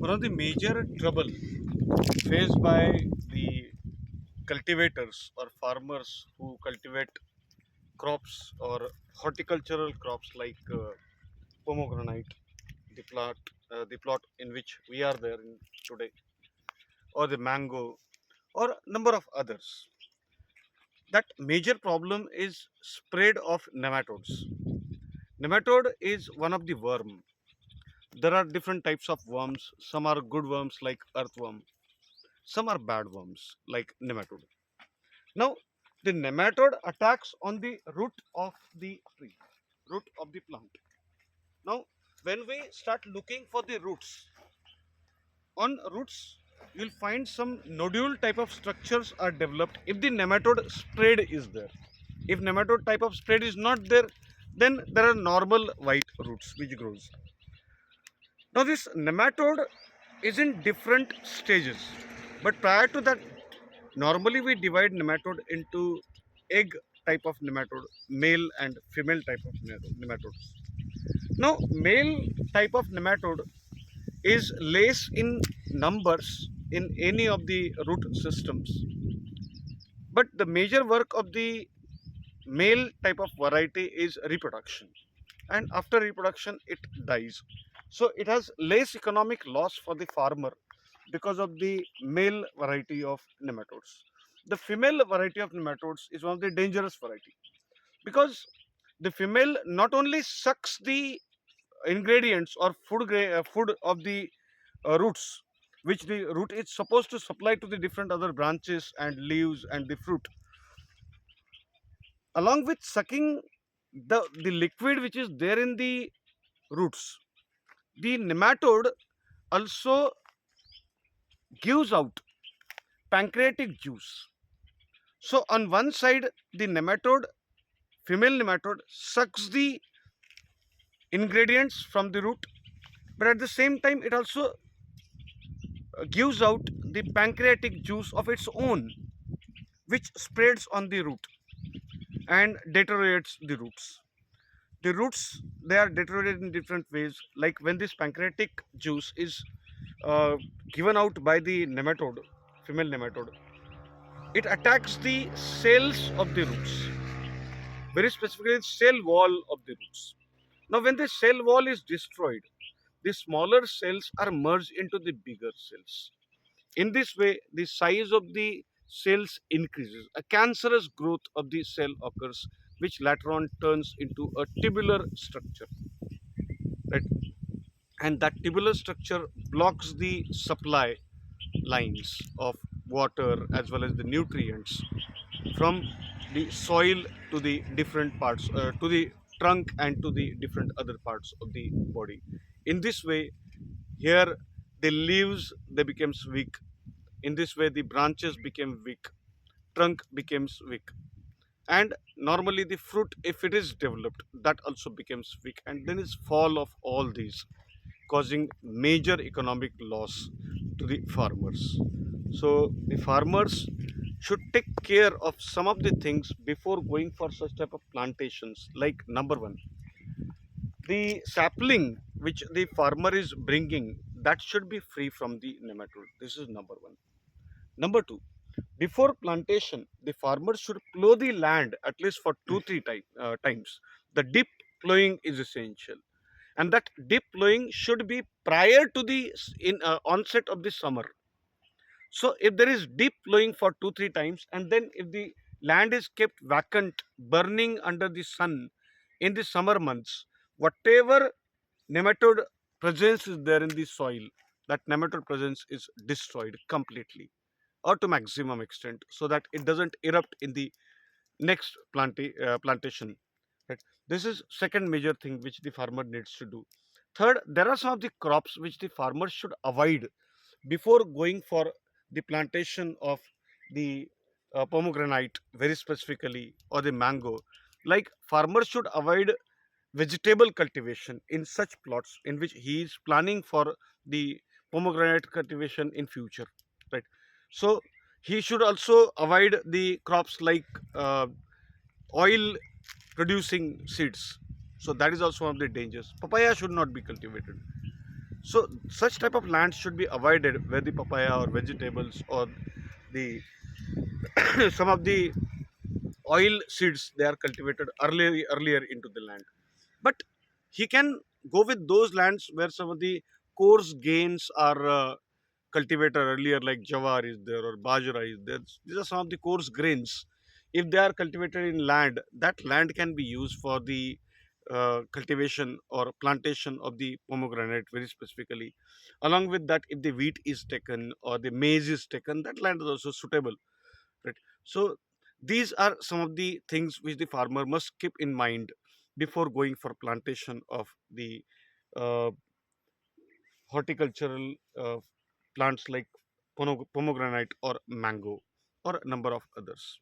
One of the major trouble faced by the cultivators or farmers who cultivate crops or horticultural crops like pomegranate, the plot in which we are there in today, or the mango, or number of others. That major problem is spread of nematodes. Nematode is one of the worm. There are different types of worms. Some are good worms like earthworm. Some are bad worms like nematode. Now, the nematode attacks on the root of the tree, root of the plant. Now, when we start looking for the roots, on roots, you'll find some nodule type of structures are developed if the nematode spread is there. If nematode type of spread is not there, then there are normal white roots which grows. Now, this nematode is in different stages, but prior to that, normally we divide nematode into egg type of nematode, male and female type of nematodes. Now, male type of nematode is less in numbers in any of the root systems, but the major work of the male type of variety is reproduction, and after reproduction it dies. So it has less economic loss for the farmer because of the male variety of nematodes. The female variety of nematodes is one of the dangerous variety because the female not only sucks the ingredients or food of the roots which the root is supposed to supply to the different other branches and leaves and the fruit, along with sucking the liquid which is there in the roots, the nematode also gives out pancreatic juice. So on one side, the nematode, female nematode, sucks the ingredients from the root, but at the same time, it also gives out the pancreatic juice of its own, which spreads on the root and deteriorates the roots. The roots, they are deteriorated in different ways. Like when this pancreatic juice is uh, given out by the nematode, female nematode, it attacks the cells of the roots, very specifically the cell wall of the roots. Now, when the cell wall is destroyed, the smaller cells are merged into the bigger cells. In this way, the size of the cells increases. A cancerous growth of the cell occurs, which later on turns into a tubular structure. Right? And that tubular structure blocks the supply lines of water as well as the nutrients from the soil to the different parts, to the trunk and to the different other parts of the body. In this way, here the leaves they becomes weak. In this way, the branches became weak, trunk becomes weak, and normally the fruit, if it is developed, that also becomes weak, and then is fall of all these, causing major economic loss to the farmers. So the farmers should take care of some of the things before going for such type of plantations. Like number one, the sapling which the farmer is bringing, that should be free from the nematode. This is number one. Number two, before plantation, the farmer should plow the land at least for 2 3 times. The deep plowing is essential, and that deep plowing should be prior to the onset of the summer. So if there is deep plowing for 2 3 times, and then if the land is kept vacant, burning under the sun in the summer months, whatever nematode presence is there in the soil, that nematode presence is destroyed completely or to maximum extent, so that it doesn't erupt in the next plantation. Right? This is second major thing which the farmer needs to do. Third, there are some of the crops which the farmer should avoid before going for the plantation of the pomegranate, very specifically, or the mango. Like farmers should avoid vegetable cultivation in such plots in which he is planning for the pomegranate cultivation in future, right? So he should also avoid the crops like oil producing seeds. So that is also one of the dangers. Papaya should not be cultivated. So such type of lands should be avoided where the papaya or vegetables or the some of the oil seeds they are cultivated earlier into the land. But he can go with those lands where some of the coarse grains are cultivated earlier, like jawar is there or bajra is there. These are some of the coarse grains. If they are cultivated in land, that land can be used for the cultivation or plantation of the pomegranate very specifically. Along with that, if the wheat is taken or the maize is taken, that land is also suitable, right? So these are some of the things which the farmer must keep in mind before going for plantation of the uh, horticultural plants like pomegranate or mango or a number of others.